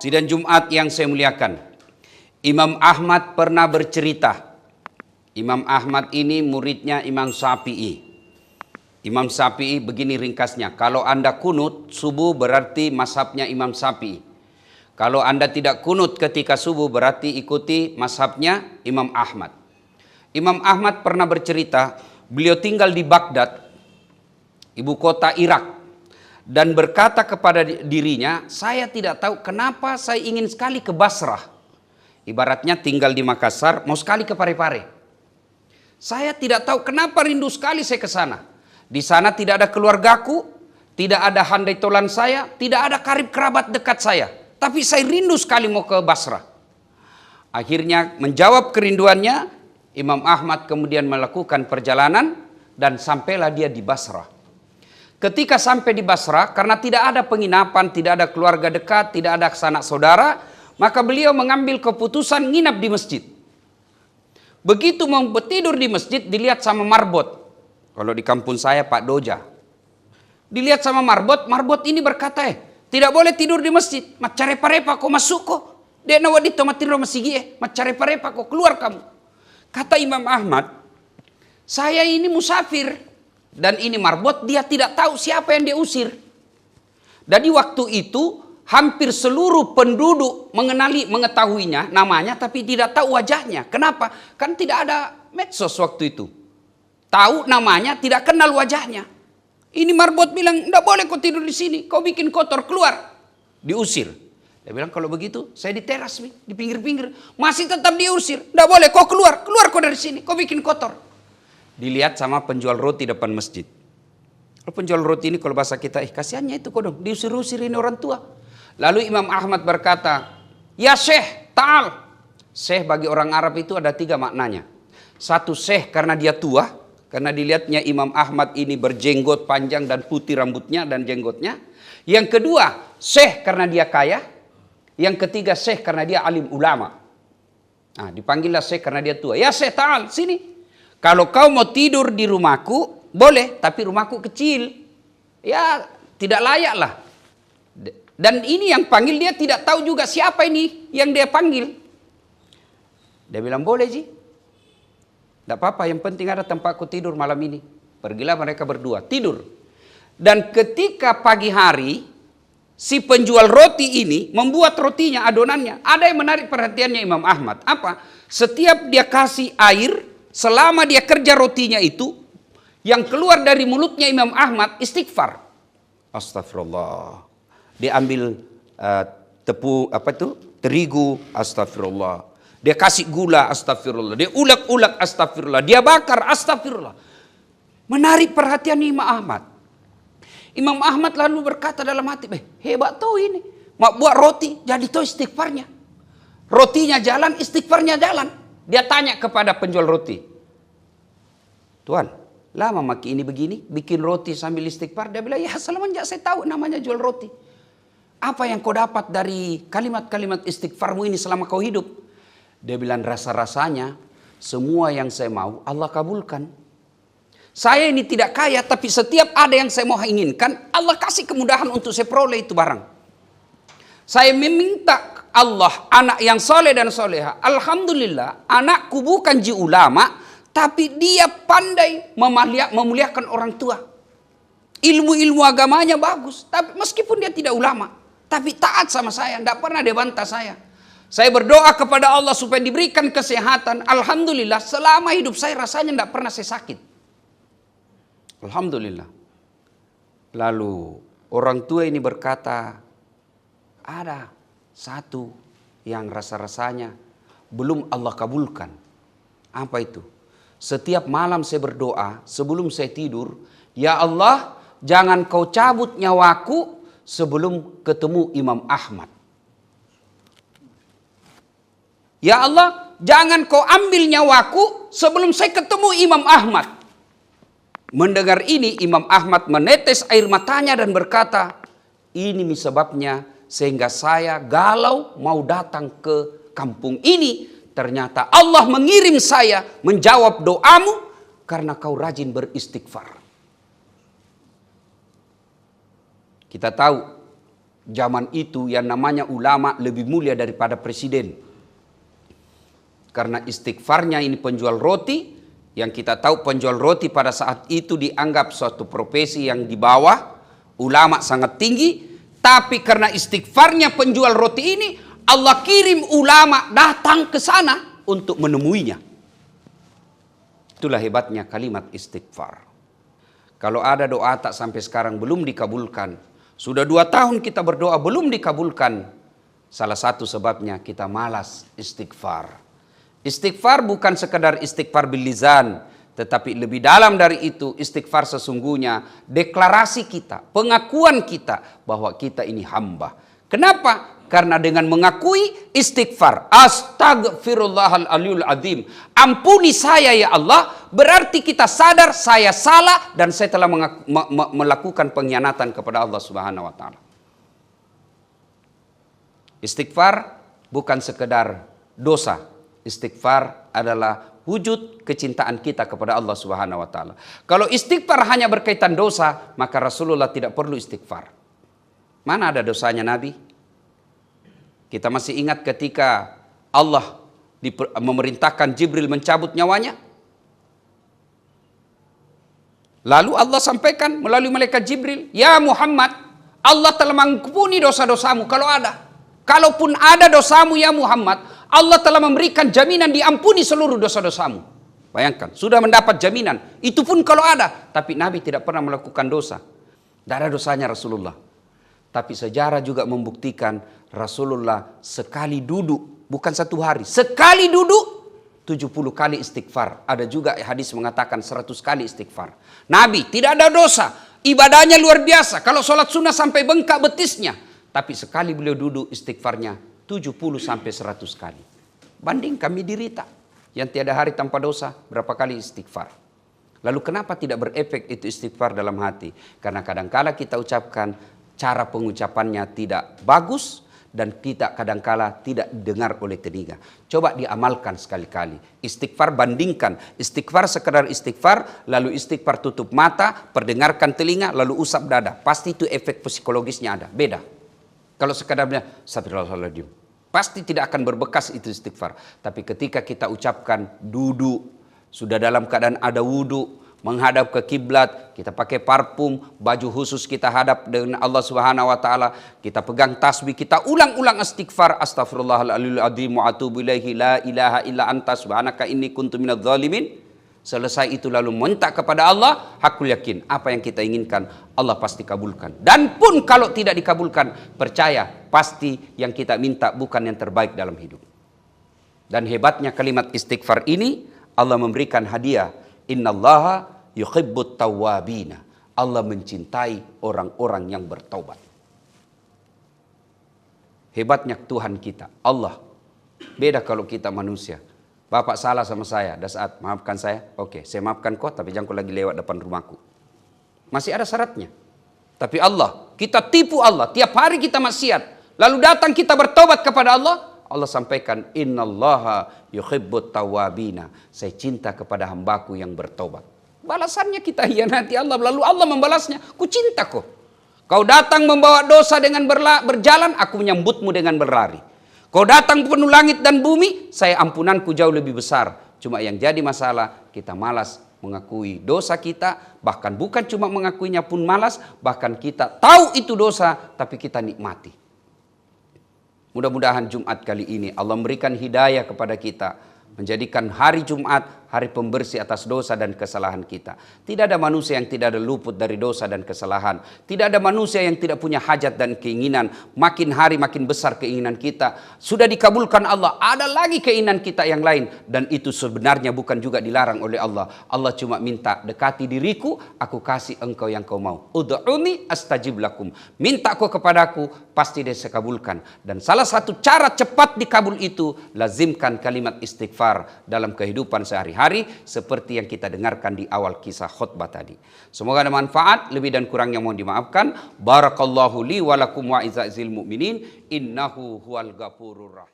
Sidang Jumat yang saya muliakan, Imam Ahmad pernah bercerita. Imam Ahmad ini muridnya Imam Syafi'i. Imam Syafi'i begini ringkasnya, kalau Anda kunut subuh berarti mazhabnya Imam Syafi'i. Kalau Anda tidak kunut ketika subuh berarti ikuti mazhabnya Imam Ahmad. Imam Ahmad pernah bercerita, beliau tinggal di Baghdad, ibu kota Irak. Dan berkata kepada dirinya, saya tidak tahu kenapa saya ingin sekali ke Basrah. Ibaratnya tinggal di Makassar, mau sekali ke Parepare. Saya tidak tahu kenapa rindu sekali saya ke sana. Di sana tidak ada keluargaku, tidak ada handai tolan saya, tidak ada karib kerabat dekat saya. Tapi saya rindu sekali mau ke Basrah. Akhirnya menjawab kerinduannya, Imam Ahmad kemudian melakukan perjalanan dan sampailah dia di Basrah. Ketika sampai di Basrah, karena tidak ada penginapan, tidak ada keluarga dekat, tidak ada sanak saudara, maka beliau mengambil keputusan nginap di masjid. Begitu mau tidur di masjid, dilihat sama marbot. Kalau di kampung saya Pak Doja. Dilihat sama marbot, marbot ini berkata, tidak boleh tidur di masjid. Macarepa-repa kok masuk kok. Dia nawadito matiro masigi, macarepa-repa kok keluar kamu. Kata Imam Ahmad, saya ini musafir. Dan ini marbot, dia tidak tahu siapa yang dia usir. Jadi waktu itu hampir seluruh penduduk mengetahuinya namanya tapi tidak tahu wajahnya. Kenapa? Kan tidak ada medsos waktu itu. Tahu namanya, tidak kenal wajahnya. Ini marbot bilang, tidak boleh kau tidur di sini, kau bikin kotor, keluar. Diusir. Dia bilang, kalau begitu saya di teras, di pinggir-pinggir. Masih tetap diusir, tidak boleh kau keluar, keluar kau dari sini, kau bikin kotor. Dilihat sama penjual roti depan masjid. Kalau penjual roti ini kalau bahasa kita, kasihannya itu kok dong, diusir-usir ini orang tua. Lalu Imam Ahmad berkata, ya Syekh, ta'al. Syekh bagi orang Arab itu ada 3 maknanya. Satu, Syekh karena dia tua, karena dilihatnya Imam Ahmad ini berjenggot panjang dan putih rambutnya dan jenggotnya. Yang kedua, Syekh karena dia kaya. Yang ketiga, Syekh karena dia alim ulama. Nah, dipanggillah Syekh karena dia tua. Ya Syekh, ta'al, sini. Kalau kau mau tidur di rumahku, boleh, tapi rumahku kecil. Ya, tidak layak lah. Dan ini yang panggil dia tidak tahu juga siapa ini yang dia panggil. Dia bilang, boleh Ji. Tidak apa-apa, yang penting ada tempatku tidur malam ini. Pergilah mereka berdua, tidur. Dan ketika pagi hari, si penjual roti ini membuat rotinya, adonannya. Ada yang menarik perhatiannya Imam Ahmad. Apa? Setiap dia kasih air, selama dia kerja rotinya itu, yang keluar dari mulutnya Imam Ahmad istighfar. Astagfirullah. Dia ambil terigu, astagfirullah. Dia kasih gula, astagfirullah. Dia ulek-ulek, astagfirullah. Dia bakar, astagfirullah. Menarik perhatian Imam Ahmad. Imam Ahmad lalu berkata dalam hati, hebat tuh ini. Mau buat roti, jadi tuh istighfarnya. Rotinya jalan, istighfarnya jalan. Dia tanya kepada penjual roti, Tuan, lama maki ini begini, bikin roti sambil istighfar? Dia bilang, ya semenjak saya tahu namanya jual roti. Apa yang kau dapat dari kalimat-kalimat istighfarmu ini selama kau hidup? Dia bilang, rasa-rasanya semua yang saya mau Allah kabulkan. Saya ini tidak kaya, tapi setiap ada yang saya mau inginkan, Allah kasih kemudahan untuk saya peroleh itu barang. Saya meminta Allah anak yang soleh dan soleha. Alhamdulillah anakku bukan ji ulama, tapi dia pandai memuliakan orang tua. Ilmu-ilmu agamanya bagus, tapi meskipun dia tidak ulama, tapi taat sama saya, tidak pernah dia bantah saya. Saya berdoa kepada Allah supaya diberikan kesehatan. Alhamdulillah selama hidup saya rasanya tidak pernah saya sakit. Alhamdulillah. Lalu orang tua ini berkata, ada satu yang rasa-rasanya belum Allah kabulkan. Apa itu? Setiap malam saya berdoa sebelum saya tidur, ya Allah, jangan kau cabut nyawaku sebelum ketemu Imam Ahmad. Ya Allah, jangan kau ambil nyawaku sebelum saya ketemu Imam Ahmad. Mendengar ini, Imam Ahmad menetes air matanya dan berkata, ini sebabnya sehingga saya galau mau datang ke kampung ini. Ternyata Allah mengirim saya menjawab doamu karena kau rajin beristighfar. Kita tahu Zaman itu yang namanya ulama lebih mulia daripada presiden. Karena istighfarnya ini penjual roti, yang kita tahu penjual roti pada saat itu dianggap suatu profesi yang di bawah, ulama sangat tinggi. Tapi karena istighfarnya penjual roti ini, Allah kirim ulama datang ke sana untuk menemuinya. Itulah hebatnya kalimat istighfar. Kalau ada doa tak sampai sekarang belum dikabulkan, sudah 2 tahun kita berdoa belum dikabulkan, salah satu sebabnya kita malas istighfar. Istighfar bukan sekadar istighfar bil lisan, tetapi lebih dalam dari itu istighfar sesungguhnya deklarasi kita, pengakuan kita bahwa kita ini hamba. Kenapa? Karena dengan mengakui istighfar, astagfirullahal aliyul azim, ampuni saya ya Allah, berarti kita sadar saya salah dan saya telah melakukan pengkhianatan kepada Allah Subhanahu wa taala. Istighfar bukan sekedar dosa. Istighfar adalah wujud kecintaan kita kepada Allah Subhanahu wa taala. Kalau istighfar hanya berkaitan dosa, maka Rasulullah tidak perlu istighfar. Mana ada dosanya Nabi? Kita masih ingat ketika Allah memerintahkan Jibril mencabut nyawanya. Lalu Allah sampaikan melalui malaikat Jibril, "Ya Muhammad, Allah telah mengampuni dosa-dosamu kalau ada. Kalaupun ada dosamu ya Muhammad, Allah telah memberikan jaminan diampuni seluruh dosa-dosamu." Bayangkan, sudah mendapat jaminan. Itu pun kalau ada. Tapi Nabi tidak pernah melakukan dosa. Tidak ada dosanya Rasulullah. Tapi sejarah juga membuktikan Rasulullah sekali duduk, bukan 1 hari, sekali duduk 70 kali istighfar. Ada juga hadis mengatakan 100 kali istighfar. Nabi tidak ada dosa, ibadahnya luar biasa. Kalau sholat sunnah sampai bengkak betisnya. Tapi sekali beliau duduk istighfarnya 70 sampai 100 kali. Banding kami dirita yang tiada hari tanpa dosa, berapa kali istighfar. Lalu kenapa tidak berefek itu istighfar dalam hati? Karena kadangkala kita ucapkan, cara pengucapannya tidak bagus dan kita kadangkala tidak didengar oleh telinga. Coba diamalkan sekali-kali. Istighfar bandingkan. Istighfar sekedar istighfar, lalu istighfar tutup mata, perdengarkan telinga, lalu usap dada. Pasti itu efek psikologisnya ada. Beda. Kalau sekedarnya, astagfirullahaladzim, pasti tidak akan berbekas itu istighfar. Tapi ketika kita ucapkan duduk, sudah dalam keadaan ada wudhu, menghadap ke kiblat, kita pakai parfum, baju khusus kita hadap dengan Allah Subhanahu wa taala, kita pegang tasbih, kita ulang-ulang istighfar, astaghfirullahaladzim wa atubu ilaihi la ilaha illa anta subhanaka inni kuntu minadz zalimin. Selesai itu lalu minta kepada Allah, hakul yakin apa yang kita inginkan Allah pasti kabulkan. Dan pun kalau tidak dikabulkan, percaya pasti yang kita minta bukan yang terbaik dalam hidup. Dan hebatnya kalimat istighfar ini, Allah memberikan hadiah. Innallaha yuhibbut tawwabina. Allah mencintai orang-orang yang bertaubat. Hebatnya Tuhan kita, Allah. Beda kalau kita manusia. Bapak salah sama saya, dah saat maafkan saya. Oke, saya maafkan kau, tapi jangan kau lagi lewat depan rumahku. Masih ada syaratnya. Tapi Allah, kita tipu Allah. Tiap hari kita maksiat. Lalu datang kita bertobat kepada Allah. Allah sampaikan, innallaha yuhibbut tawwabina. Saya cinta kepada hambaku yang bertobat. Balasannya kita hianati Allah. Lalu Allah membalasnya, ku cinta kau. Kau datang membawa dosa dengan berjalan, aku menyambutmu dengan berlari. Kau datang penuh langit dan bumi, saya ampunanku jauh lebih besar. Cuma yang jadi masalah, kita malas mengakui dosa kita. Bahkan bukan cuma mengakuinya pun malas, bahkan kita tahu itu dosa, tapi kita nikmati. Mudah-mudahan Jumat kali ini Allah memberikan hidayah kepada kita, menjadikan hari Jumat hari pembersih atas dosa dan kesalahan kita. Tidak ada manusia yang tidak ada luput dari dosa dan kesalahan. Tidak ada manusia yang tidak punya hajat dan keinginan. Makin hari makin besar keinginan kita. Sudah dikabulkan Allah, ada lagi keinginan kita yang lain. Dan itu sebenarnya bukan juga dilarang oleh Allah. Allah cuma minta, dekati diriku, aku kasih engkau yang kau mau. Ud'uni astajib lakum. Minta kau kepadaku, pasti dia saya kabulkan. Dan salah satu cara cepat dikabul itu, lazimkan kalimat istighfar dalam kehidupan sehari-hari, seperti yang kita dengarkan di awal kisah khutbah tadi. Semoga ada manfaat, lebih dan kurangnya mohon dimaafkan. Barakallahu li wa lakum wa izza'il mu'minin, innahu huwal ghafurur rahim.